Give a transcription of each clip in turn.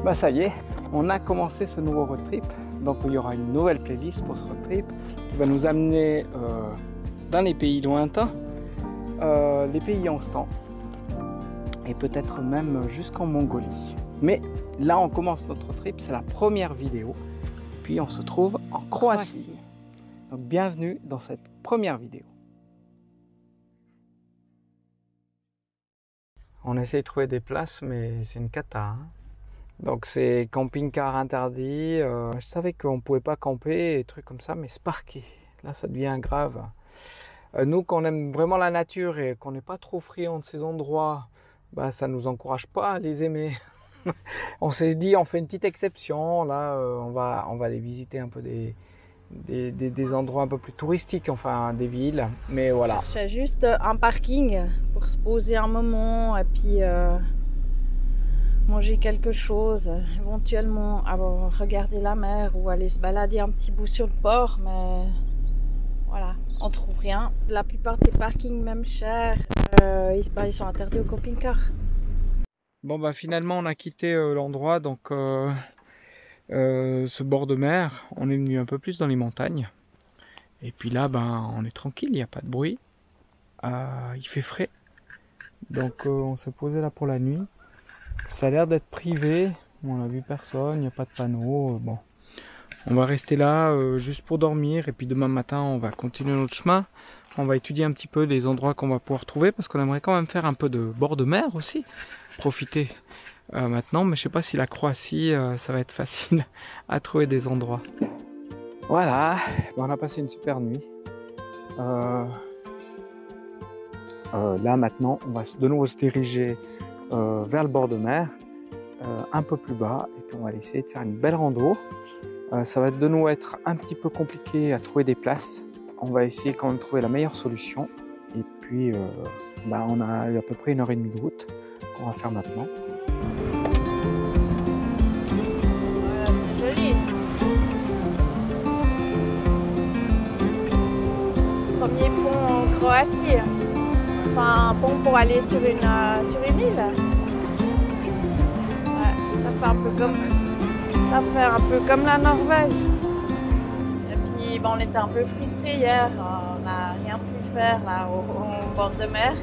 Bah ça y est, on a commencé ce nouveau road trip. Donc il y aura une nouvelle playlist pour ce road trip qui va nous amener dans les pays lointains, les pays en stand et peut-être même jusqu'en Mongolie. Mais là on commence notre trip, c'est la première vidéo. Puis on se trouve en Croatie. Donc bienvenue dans cette première vidéo. On essaie de trouver des places mais c'est une cata. Hein. Donc c'est camping-car interdit. Je savais qu'on ne pouvait pas camper et trucs comme ça, mais se parquer, là ça devient grave. Nous, qu'on aime vraiment la nature et qu'on n'est pas trop friand de ces endroits, bah, ça ne nous encourage pas à les aimer. On s'est dit, on fait une petite exception. Là, on va aller visiter un peu des endroits un peu plus touristiques, enfin des villes. Mais voilà. On cherchait juste un parking pour se poser un moment et puis manger quelque chose, éventuellement regarder la mer ou aller se balader un petit bout sur le port, mais voilà, on trouve rien. La plupart de ces parkings, même chers, ils sont interdits au camping-car. Bon bah finalement on a quitté l'endroit, donc ce bord de mer, on est venu un peu plus dans les montagnes. Et puis là ben on est tranquille, il n'y a pas de bruit, il fait frais. Donc on s'est posé là pour la nuit. Ça a l'air d'être privé, on n'a vu personne, il n'y a pas de panneau. Bon, on va rester là juste pour dormir et puis demain matin on va continuer notre chemin. On va étudier un petit peu les endroits qu'on va pouvoir trouver parce qu'on aimerait quand même faire un peu de bord de mer aussi. Profiter maintenant, mais je sais pas si la Croatie ça va être facile à trouver des endroits. Voilà, on a passé une super nuit. Là maintenant on va de nouveau se diriger vers le bord de mer, un peu plus bas, et puis on va essayer de faire une belle rando. Ça va de nouveau être un petit peu compliqué à trouver des places. On va essayer quand même de trouver la meilleure solution. Et puis on a à peu près 1h30 de route qu'on va faire maintenant. Voilà, c'est joli. Premier pont en Croatie. Enfin, un pont pour aller sur une île. Ouais, ça fait un peu comme la Norvège. Et puis on était un peu frustrés hier, on n'a rien pu faire là au bord de mer.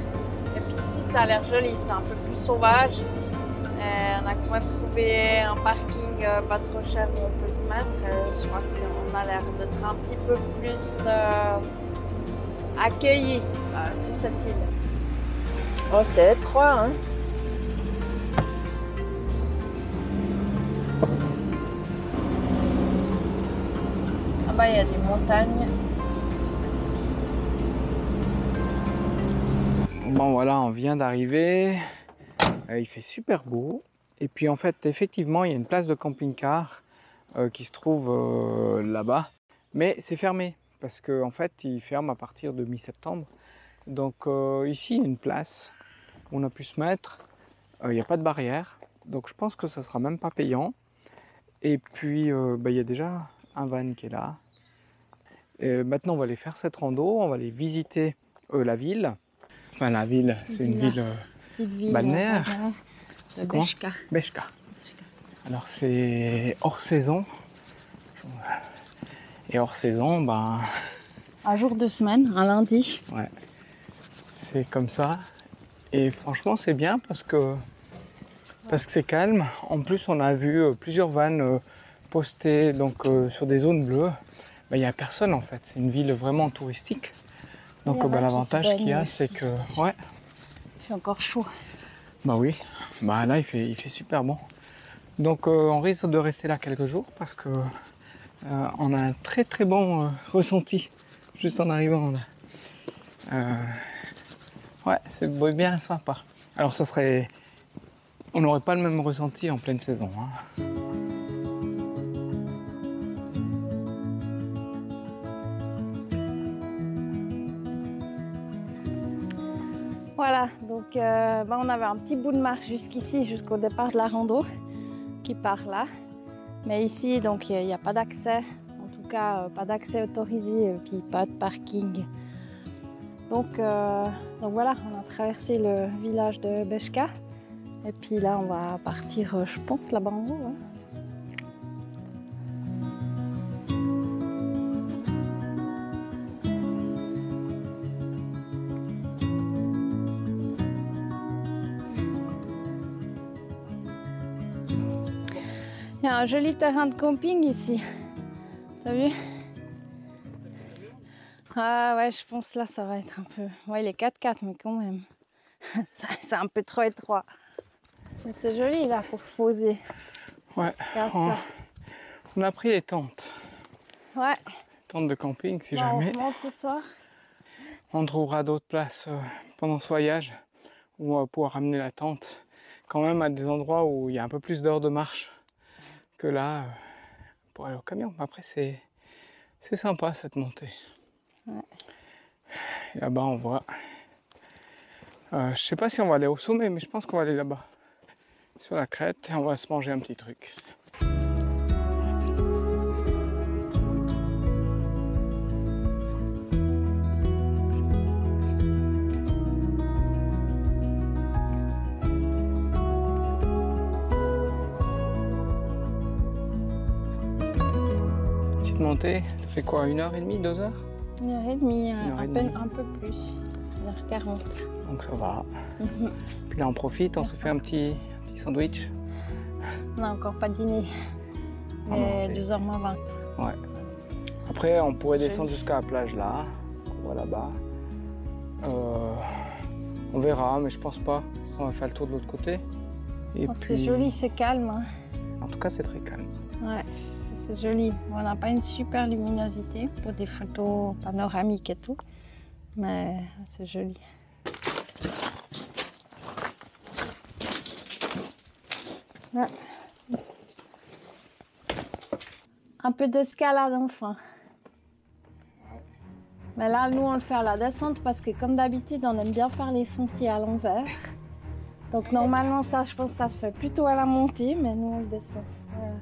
Et puis ici ça a l'air joli, c'est un peu plus sauvage. Et on a quand même trouvé un parking pas trop cher où on peut se mettre. Je crois qu'on a l'air d'être un petit peu plus accueillis sur cette île. Oh, c'est étroit, hein? Ah bah, il y a des montagnes. Bon voilà, on vient d'arriver. Il fait super beau. Et puis en fait, effectivement, il y a une place de camping-car qui se trouve là-bas. Mais c'est fermé parce qu'en fait, il ferme à partir de mi-septembre. Donc ici, il y a une place où on a pu se mettre. Il n'y a pas de barrière. Donc je pense que ça sera même pas payant. Et puis, il y a déjà un van qui est là. Et maintenant, on va aller faire cette rando. On va aller visiter la ville. Enfin, la ville, c'est une ville balnéaire. C'est Beška. Beška. Alors, c'est hors saison. Et hors saison, un jour de semaine, un lundi. Ouais. C'est comme ça. Et franchement, c'est bien parce que c'est calme. En plus, on a vu plusieurs vannes postées donc, sur des zones bleues. Il n'y a personne en fait. C'est une ville vraiment touristique. Donc l'avantage qu'il y a, c'est que... Ouais. Il fait encore chaud. Bah oui. Là, il fait super bon. Donc on risque de rester là quelques jours parce que on a un très très bon ressenti juste en arrivant là. Ouais, c'est bien sympa. Alors ça serait... On n'aurait pas le même ressenti en pleine saison. Hein. Voilà, donc on avait un petit bout de marche jusqu'ici, jusqu'au départ de la rando, qui part là. Mais ici, donc il n'y a pas d'accès, en tout cas pas d'accès autorisé, et puis pas de parking. Donc voilà, on a traversé le village de Beška. Et puis là, on va partir, je pense, là-bas en haut. Hein. Il y a un joli terrain de camping ici. T'as vu? Ah ouais, je pense là, ça va être un peu... Ouais, il est 4x4, mais quand même. C'est un peu trop étroit. Mais c'est joli là pour se poser. Ouais, on a pris les tentes. Ouais. Tentes de camping, si Bon, jamais. on remonte ce soir. On trouvera d'autres places pendant ce voyage où on va pouvoir ramener la tente. Quand même à des endroits où il y a un peu plus d'heures de marche que là pour aller au camion. Après, c'est sympa cette montée. Ouais. Et là-bas, on voit. Je sais pas si on va aller au sommet, mais je pense qu'on va aller là-bas, sur la crête, et on va se manger un petit truc. Petite montée, ça fait quoi, 1h30, 2h? 1h30, à peine un peu plus. 1h40. Donc ça va. Puis là on profite, on se fait un petit sandwich. On n'a encore pas dîné. Mais 2h moins 20. Ouais. Après on pourrait descendre jusqu'à la plage là. On voit là-bas. On verra, mais je pense pas. On va faire le tour de l'autre côté. Et puis... C'est joli, c'est calme. Hein. En tout cas c'est très calme. Ouais, c'est joli. On n'a pas une super luminosité pour des photos panoramiques et tout. Mais c'est joli. Ouais. Un peu d'escalade enfin. Mais là, nous, on le fait à la descente parce que comme d'habitude, on aime bien faire les sentiers à l'envers. Donc normalement, ça, je pense que ça se fait plutôt à la montée, mais nous, on le descend. Voilà.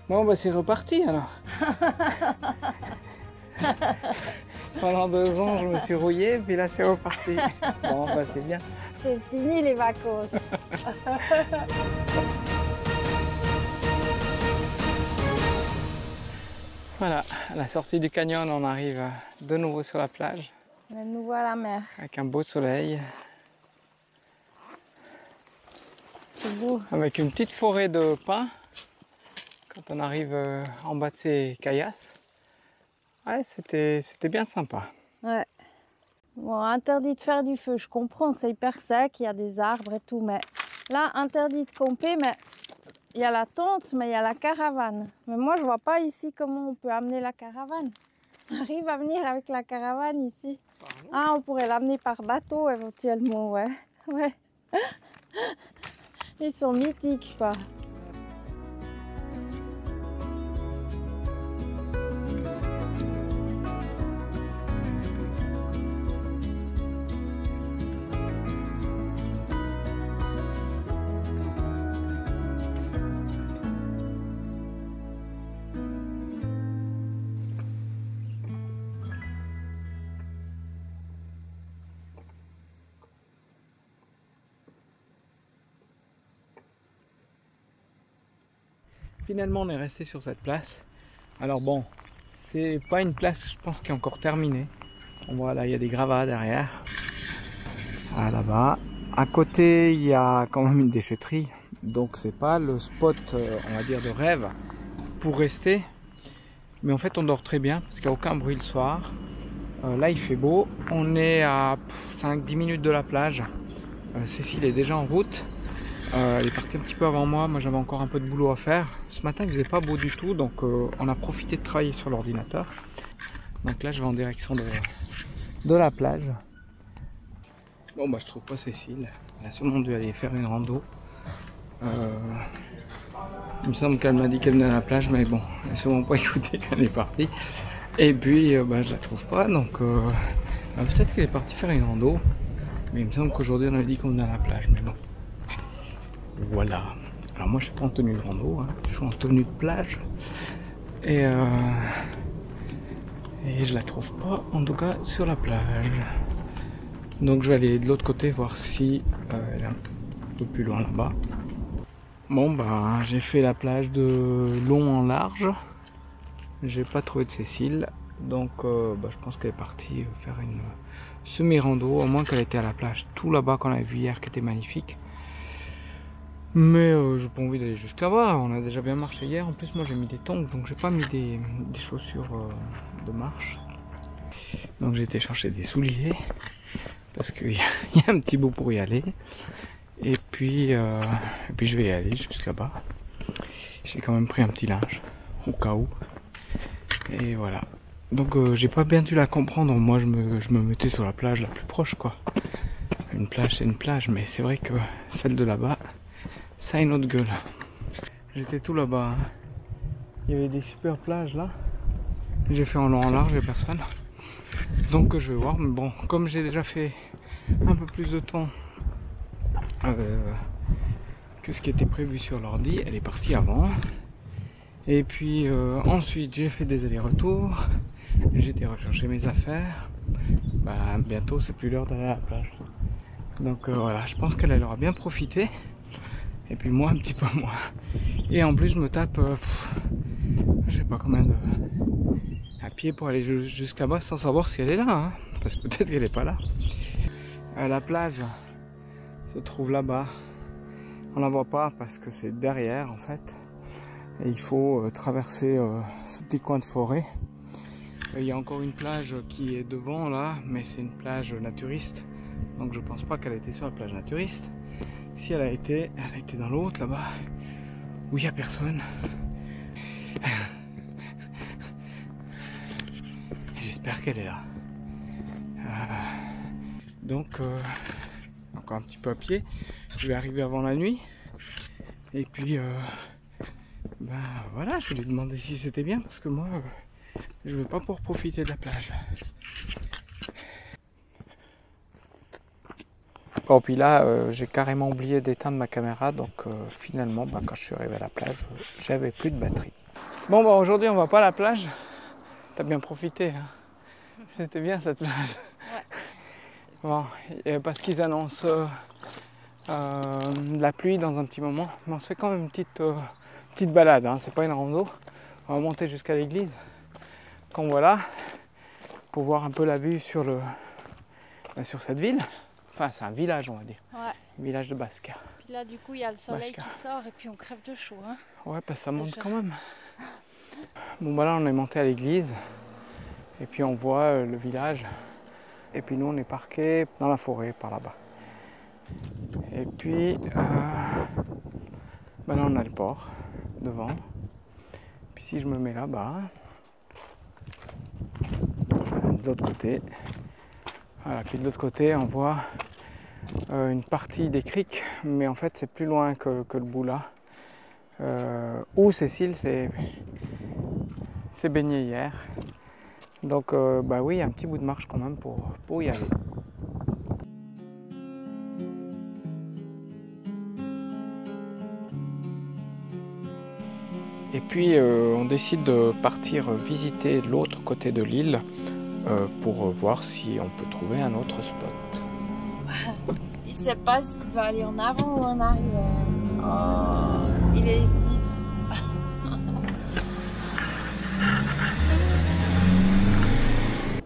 Bon bah c'est reparti alors. Pendant 2 ans je me suis rouillé, puis là c'est reparti. Bon bah c'est bien. C'est fini les vacances. Voilà, à la sortie du canyon on arrive de nouveau sur la plage. De nouveau à la mer. Avec un beau soleil. C'est beau. Avec une petite forêt de pins. Quand on arrive en bas de ces caillasses. Ouais, c'était bien sympa. Ouais. Bon, interdit de faire du feu, je comprends, c'est hyper sec, il y a des arbres et tout, mais là, interdit de camper, mais il y a la tente, mais il y a la caravane. Mais moi, je vois pas ici comment on peut amener la caravane. On arrive à venir avec la caravane ici. Ah, on pourrait l'amener par bateau éventuellement, ouais. Ouais. Ils sont mythiques, quoi. Finalement on est resté sur cette place. Alors bon, c'est pas une place je pense qui est encore terminée. On voit là il y a des gravats derrière. Ah, là-bas. À côté il y a quand même une déchetterie. Donc c'est pas le spot on va dire de rêve pour rester. Mais en fait on dort très bien parce qu'il n'y a aucun bruit le soir. Là il fait beau. On est à 5-10 minutes de la plage. Cécile est déjà en route. Elle est partie un petit peu avant moi, j'avais encore un peu de boulot à faire. Ce matin il faisait pas beau du tout, donc on a profité de travailler sur l'ordinateur. Donc là je vais en direction de la plage. Bon bah je trouve pas Cécile, elle a sûrement dû aller faire une rando. Il me semble qu'elle m'a dit qu'elle venait à la plage, mais bon, elle n'a sûrement pas écouté qu'elle est partie. Et puis bah, je la trouve pas, donc bah, peut-être qu'elle est partie faire une rando. Mais il me semble qu'aujourd'hui on avait dit qu'on venait à la plage, mais bon. Voilà. Alors moi je suis pas en tenue de rando, hein. Je suis en tenue de plage. Et je la trouve pas, en tout cas sur la plage. Donc je vais aller de l'autre côté voir si elle est un peu plus loin là-bas. Bon bah j'ai fait la plage de long en large. J'ai pas trouvé de Cécile. Donc bah, je pense qu'elle est partie faire une semi-rando. Au moins qu'elle était à la plage tout là-bas qu'on avait vu hier qui était magnifique. Mais j'ai pas envie d'aller jusqu'à là-bas. On a déjà bien marché hier. En plus moi j'ai mis des tongs. Donc j'ai pas mis des chaussures de marche. Donc j'ai été chercher des souliers. Parce qu'il y a un petit bout pour y aller. Et puis je vais y aller jusque là-bas. J'ai quand même pris un petit linge. Au cas où. Et voilà. Donc j'ai pas bien dû la comprendre. Moi je me mettais sur la plage la plus proche quoi. Une plage c'est une plage. Mais c'est vrai que celle de là-bas, ça a une autre gueule. J'étais tout là-bas. Hein. Il y avait des super plages là. J'ai fait en long en large, il n'y a personne. Donc je vais voir, mais bon, comme j'ai déjà fait un peu plus de temps que ce qui était prévu sur l'ordi, elle est partie avant. Et puis ensuite j'ai fait des allers-retours, j'ai été rechercher mes affaires. Bah, bientôt c'est plus l'heure d'aller à la plage. Donc voilà, je pense qu'elle aura bien profité. Et puis moi un petit peu moins. Et en plus je me tape, je sais pas combien de... à pied pour aller jusqu'à bas sans savoir si elle est là, hein, parce que peut-être qu'elle est pas là. La plage se trouve là-bas. On la voit pas parce que c'est derrière en fait. Et il faut traverser ce petit coin de forêt. Il y a encore une plage qui est devant là, mais c'est une plage naturiste. Donc je pense pas qu'elle a été sur la plage naturiste. Si elle a été dans l'autre là-bas, où il n'y a personne. J'espère qu'elle est là. Donc, encore un petit peu à pied. Je vais arriver avant la nuit. Et puis, ben voilà, je vais lui demander si c'était bien parce que moi, je ne vais pas pouvoir profiter de la plage. Bon, puis là, j'ai carrément oublié d'éteindre ma caméra. Donc, finalement, ben, quand je suis arrivé à la plage, j'avais plus de batterie. Bon, bah aujourd'hui, on va pas à la plage. T'as bien profité. Hein. C'était bien cette plage. Ouais. Bon, parce qu'ils annoncent de la pluie dans un petit moment. Mais on se fait quand même une petite balade. Hein. C'est pas une rando. On va monter jusqu'à l'église. Comme voilà. Pour voir un peu la vue sur cette ville. Enfin, c'est un village, on va dire. Ouais. Village de Basca. Puis là, du coup, il y a le soleil qui sort et puis on crève de chaud. Hein. Ouais, parce que ça monte quand même. Bon, bah là, on est monté à l'église. Et puis, on voit le village. Et puis, nous, on est parqués dans la forêt, par là-bas. Et puis, bah là, on a le port devant. Puis, si je me mets là-bas, de l'autre côté, voilà. Puis, de l'autre côté, on voit une partie des criques. Mais en fait, c'est plus loin que le bout là. Où Cécile s'est baignée hier. Donc bah oui, un petit bout de marche quand même pour y aller. Et puis on décide de partir visiter l'autre côté de l'île pour voir si on peut trouver un autre spot. Il ne sait pas s'il va aller en avant ou en arrière. Oh, il est ici.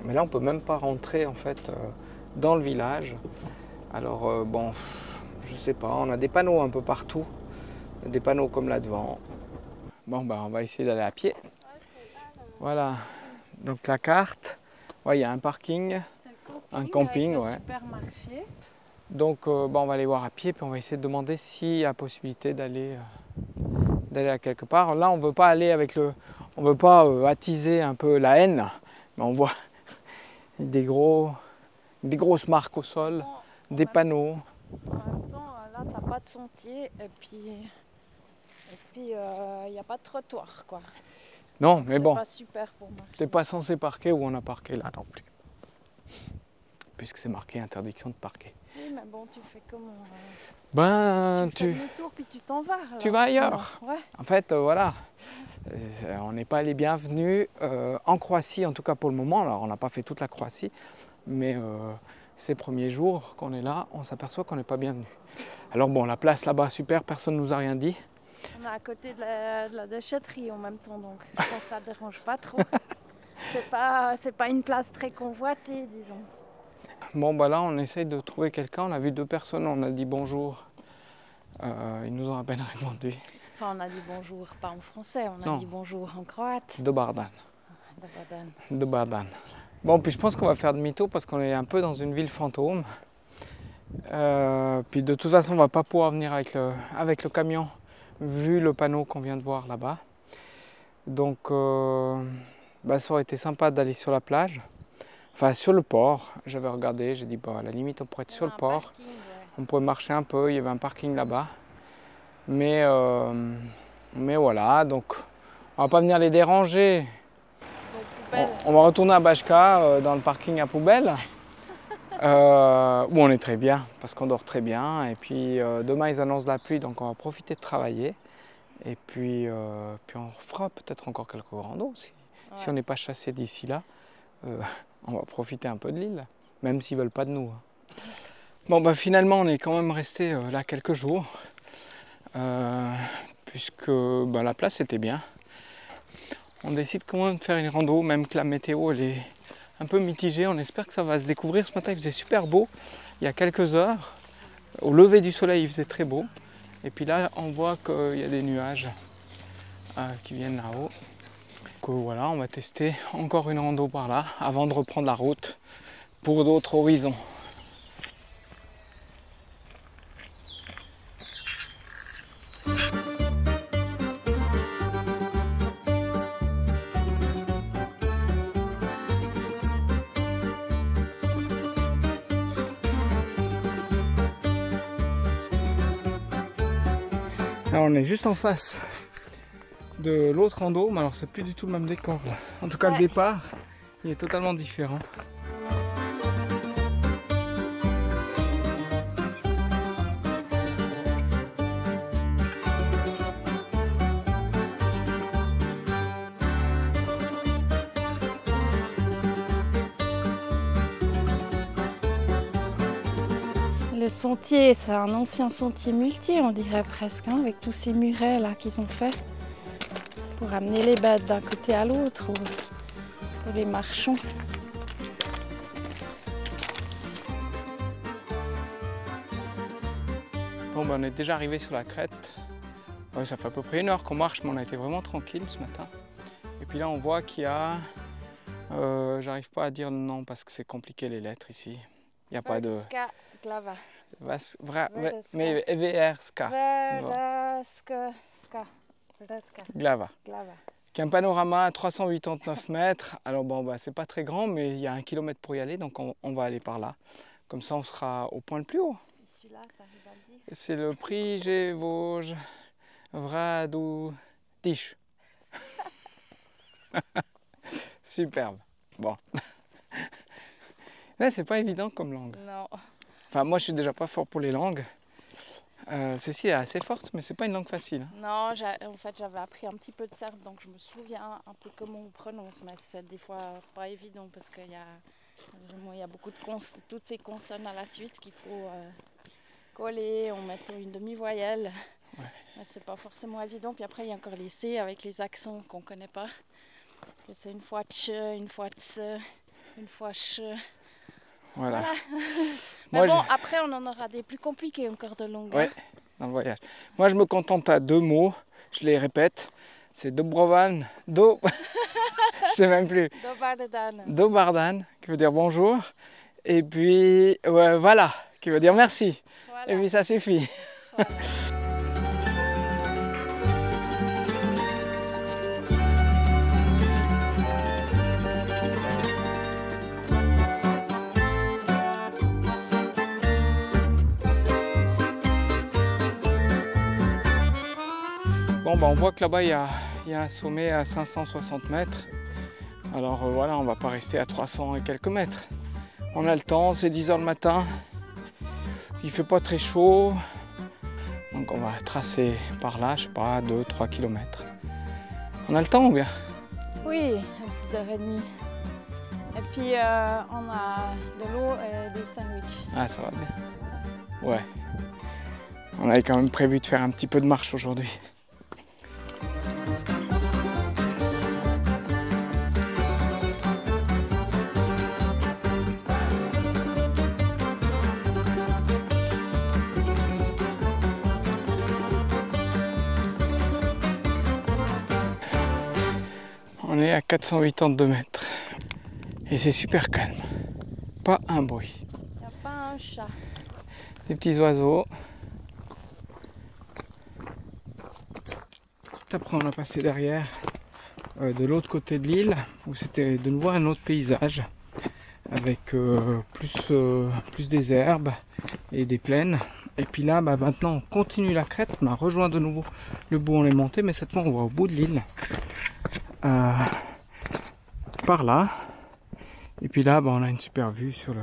Mais là, on peut même pas rentrer en fait dans le village. Alors bon, je sais pas. On a des panneaux un peu partout, des panneaux comme là devant. Bon, bah on va essayer d'aller à pied. Voilà. Donc la carte. Ouais, il y a un parking, un camping, ouais. Supermarché. Donc bah, on va aller voir à pied, puis on va essayer de demander s'il y a possibilité d'aller à quelque part. Là, on veut pas aller on veut pas attiser un peu la haine, mais on voit des grosses marques au sol des panneaux. En même temps, là, t'as pas de sentier et puis il n'y a pas de trottoir, quoi. Non, Donc, mais bon, c'est pas super pour moi. t'es pas censé parquer où on a parqué là non plus. Puisque c'est marqué interdiction de parquer. Oui, mais bon, tu fais comment Ben, tu fais demi-tour puis tu t'en vas. tu alors, vas ailleurs. sinon. Ouais. En fait, voilà. On n'est pas les bienvenus en Croatie, en tout cas pour le moment. Alors, on n'a pas fait toute la Croatie, mais ces premiers jours qu'on est là, on s'aperçoit qu'on n'est pas bienvenu. Alors bon, la place là-bas, super, personne ne nous a rien dit. On est à côté de la déchetterie en même temps, donc ça dérange pas trop. C'est pas une place très convoitée, disons. Bon, bah là, on essaye de trouver quelqu'un. On a vu 2 personnes, on a dit bonjour. Ils nous ont à peine répondu. Enfin, on a dit bonjour, pas en français, on a dit bonjour en croate. Dobar dan. Dobar dan. Dobar dan. Bon, puis je pense qu'on va faire demi-tour parce qu'on est un peu dans une ville fantôme. Puis de toute façon, on va pas pouvoir venir avec le camion, vu le panneau qu'on vient de voir là-bas. Donc, ça aurait été sympa d'aller sur la plage. Enfin, sur le port. J'avais regardé, j'ai dit, à la limite, on pourrait être sur le port. Parking, ouais. On pourrait marcher un peu, il y avait un parking là-bas. Mais voilà, donc on va pas venir les déranger. On va retourner à Bajka, dans le parking à poubelle. Où on est très bien, parce qu'on dort très bien. Et puis demain ils annoncent la pluie, donc on va profiter de travailler. Et puis on fera peut-être encore quelques randos. Si on n'est pas chassé d'ici là, on va profiter un peu de l'île, même s'ils ne veulent pas de nous. Bon, finalement on est quand même resté là quelques jours, puisque la place était bien. On décide quand même de faire une rando, même que la météo elle est un peu mitigée. On espère que ça va se découvrir. Ce matin il faisait super beau, il y a quelques heures. Au lever du soleil il faisait très beau. Et puis là on voit qu'il y a des nuages qui viennent là-haut. Donc voilà, on va tester encore une rando par là avant de reprendre la route pour d'autres horizons. Là, on est juste en face de l'autre rando, mais alors c'est plus du tout le même décor là. En tout cas, le départ, il est totalement différent. Le sentier, c'est un ancien sentier muletier, on dirait presque, hein, avec tous ces murets là qu'ils ont fait pour amener les bêtes d'un côté à l'autre ou pour les marchands. Bon, on est déjà arrivé sur la crête. Ouais, ça fait à peu près 1 heure qu'on marche, mais on a été vraiment tranquille ce matin. Et puis là, on voit qu'il y a... j'arrive pas à dire le nom parce que c'est compliqué les lettres ici. Il n'y a pas de... Glava. Mais Everska. Glava. Qui a un panorama à 389 mètres. Alors bon, c'est pas très grand, mais il y a 1 kilomètre pour y aller, donc on va aller par là. Comme ça, on sera au point le plus haut. C'est le Prijevoje Vradutiš. Superbe. Bon. Là, c'est pas évident comme langue. Non. Enfin, moi, je suis déjà pas fort pour les langues. Cécile est assez forte, mais c'est pas une langue facile. Non, en fait, j'avais appris un petit peu de serbe, donc je me souviens un peu comment on prononce, mais c'est des fois pas évident parce qu'il y a beaucoup de toutes ces consonnes à la suite qu'il faut coller en mettant une demi-voyelle. Ouais. C'est pas forcément évident. Puis après, il y a encore les C avec les accents qu'on connaît pas. C'est une fois tch, une fois tse, une fois ch. Voilà. Mais bon, après, on en aura des plus compliqués encore de longue. Oui, dans le voyage. Moi, je me contente à 2 mots. Je les répète. C'est Dobrovan, je sais même plus. Dobardan. Dobardan, qui veut dire bonjour. Et puis, voilà, qui veut dire merci. Voilà. Et puis, ça suffit. Voilà. Bon, bah, on voit que là-bas, il y a un sommet à 560 mètres. Alors voilà, on va pas rester à 300 et quelques mètres. On a le temps, c'est 10 h le matin. Il fait pas très chaud. Donc on va tracer par là, je sais pas, 2-3 km. On a le temps ou bien? Oui, à 10h30. Et puis on a de l'eau et des sandwichs. Ah, ça va bien. Ouais. On avait quand même prévu de faire un petit peu de marche aujourd'hui. On est à 482 mètres et c'est super calme, pas un bruit. Il n'y a pas un chat. Des petits oiseaux. Après on a passé derrière de l'autre côté de l'île où c'était de nouveau un autre paysage avec plus des herbes et des plaines. Et puis là bah, maintenant on continue la crête, on a rejoint de nouveau le bout où on est monté, mais cette fois on va au bout de l'île. Par là, et puis là bah, on a une super vue sur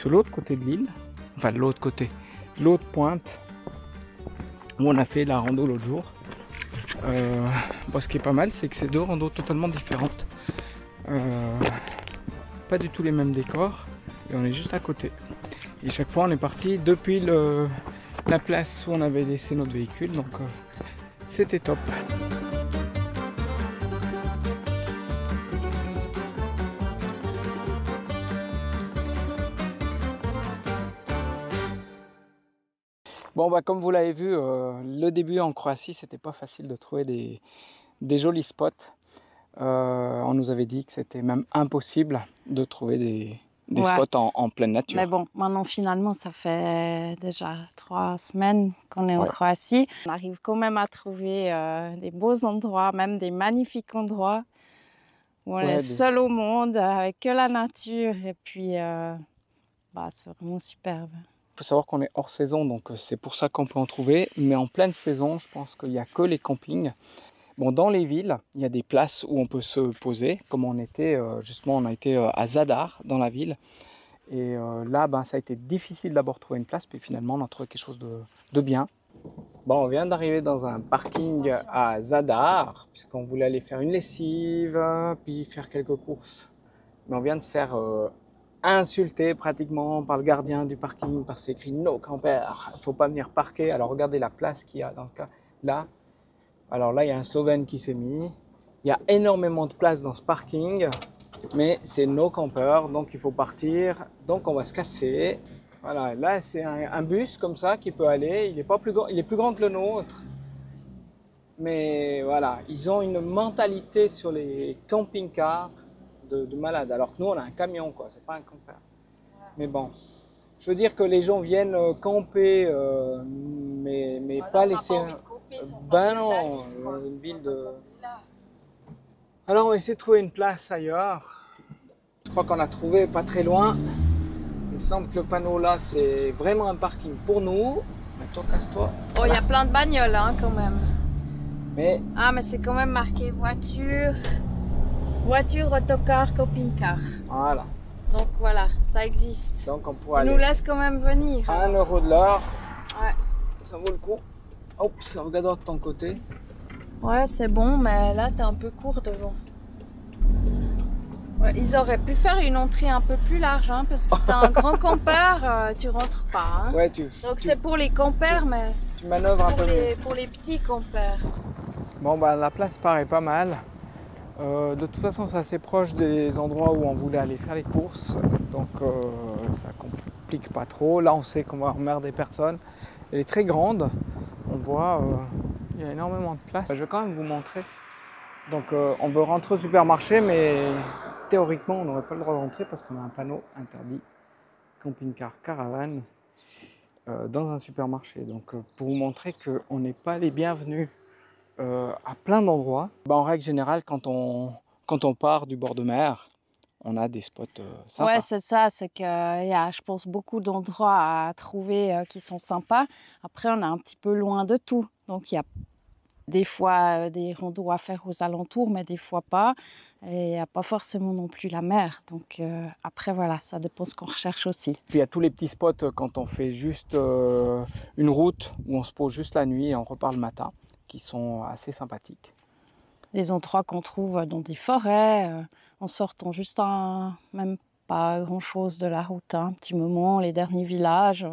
l'autre côté de l'île, enfin de l'autre côté, l'autre pointe où on a fait la rando l'autre jour. Bon, ce qui est pas mal, c'est que c'est deux randos totalement différentes, pas du tout les mêmes décors, et on est juste à côté. Et chaque fois on est parti depuis la place où on avait laissé notre véhicule, donc c'était top. Bon bah comme vous l'avez vu, le début en Croatie c'était pas facile de trouver des jolis spots. On nous avait dit que c'était même impossible de trouver des Ouais. spots en pleine nature. Mais bon, maintenant finalement ça fait déjà 3 semaines qu'on est en Ouais. Croatie. On arrive quand même à trouver des beaux endroits, même des magnifiques endroits où on Ouais, est seul au monde avec que la nature et puis bah, c'est vraiment superbe. Il faut savoir qu'on est hors saison, donc c'est pour ça qu'on peut en trouver. Mais en pleine saison, je pense qu'il n'y a que les campings. Bon, dans les villes, il y a des places où on peut se poser, comme on était, justement, on a été à Zadar, dans la ville. Et là, ben, ça a été difficile d'abord de trouver une place, puis finalement, on a trouvé quelque chose de bien. Bon, on vient d'arriver dans un parking à Zadar, puisqu'on voulait aller faire une lessive, puis faire quelques courses. Mais on vient de se faire insulté pratiquement par le gardien du parking parce que c'est écrit no camper, il ne faut pas venir parquer. Alors regardez la place qu'il y a dans le cas là. Alors là il y a un Slovène qui s'est mis. Il y a énormément de place dans ce parking, mais c'est no camper, donc il faut partir. Donc on va se casser. Voilà, là c'est un bus comme ça qui peut aller. Il est pas plus grand, il est plus grand que le nôtre. Mais voilà, ils ont une mentalité sur les camping-cars de malade, alors que nous on a un camion quoi, c'est pas un camper. Mais bon, je veux dire que les gens viennent camper, mais voilà, pas laisser. Ben non, une ville de. Alors on va essayer de trouver une place ailleurs. Je crois qu'on a trouvé pas très loin. Il me semble que le panneau là c'est vraiment un parking pour nous. Mais toi casse-toi. Oh, il y a plein de bagnoles hein, quand même. Mais. Ah mais c'est quand même marqué voiture. Voiture, autocar, camping-car. Voilà. Donc voilà, ça existe. Donc on pourra aller. Ils nous laissent quand même venir. 1 € de l'heure. Ouais. Ça vaut le coup. Hop, ça regarde de ton côté. Ouais, c'est bon, mais là t'es un peu court devant. Ouais, ils auraient pu faire une entrée un peu plus large, hein, parce que si t'as un grand campeur, tu rentres pas. Hein. Ouais, donc c'est pour les campeurs, mais tu manœuvres un peu mieux. Pour les petits campeurs. Bon, bah la place paraît pas mal. De toute façon, c'est assez proche des endroits où on voulait aller faire les courses, donc ça complique pas trop. Là, on sait qu'on va emmerder personne. Elle est très grande. On voit, il y a énormément de place. Je vais quand même vous montrer. Donc, on veut rentrer au supermarché, mais théoriquement, on n'aurait pas le droit de rentrer parce qu'on a un panneau interdit camping-car caravane dans un supermarché. Donc, pour vous montrer qu'on n'est pas les bienvenus. À plein d'endroits. Bah, en règle générale, quand on part du bord de mer, on a des spots sympas. Ouais, c'est ça, c'est qu'il y a, je pense, beaucoup d'endroits à trouver qui sont sympas. Après, on est un petit peu loin de tout. Donc il y a des fois des randos à faire aux alentours, mais des fois pas. Et il n'y a pas forcément non plus la mer. Donc après, voilà, ça dépend ce qu'on recherche aussi. Puis il y a tous les petits spots quand on fait juste une route où on se pose juste la nuit et on repart le matin, qui sont assez sympathiques. Des endroits qu'on trouve dans des forêts, en sortant juste même pas grand-chose de la route, hein, un petit moment, les derniers villages.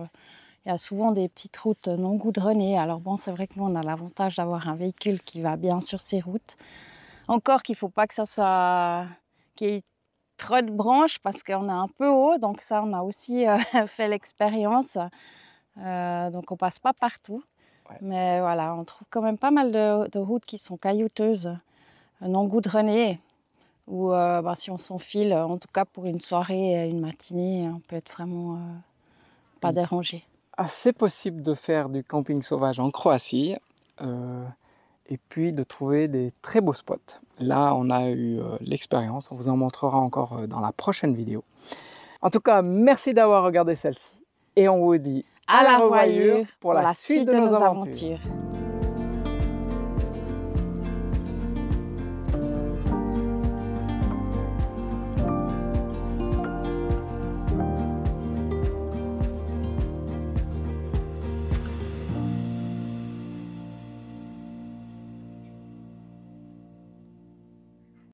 Il y a souvent des petites routes non goudronnées. Alors bon, c'est vrai que nous, on a l'avantage d'avoir un véhicule qui va bien sur ces routes. Encore qu'il ne faut pas que ça soit... qu'il y ait trop de branches parce qu'on est un peu haut. Donc ça, on a aussi fait l'expérience. Donc on ne passe pas partout. Ouais. Mais voilà, on trouve quand même pas mal de routes qui sont caillouteuses, non goudronnées. Ou si on s'enfile, en tout cas pour une soirée, une matinée, on peut être vraiment pas dérangé. C'est possible de faire du camping sauvage en Croatie et puis de trouver des très beaux spots. Là, on a eu l'expérience, on vous en montrera encore dans la prochaine vidéo. En tout cas, merci d'avoir regardé celle-ci et on vous dit à la revoyure pour la suite de nos aventures.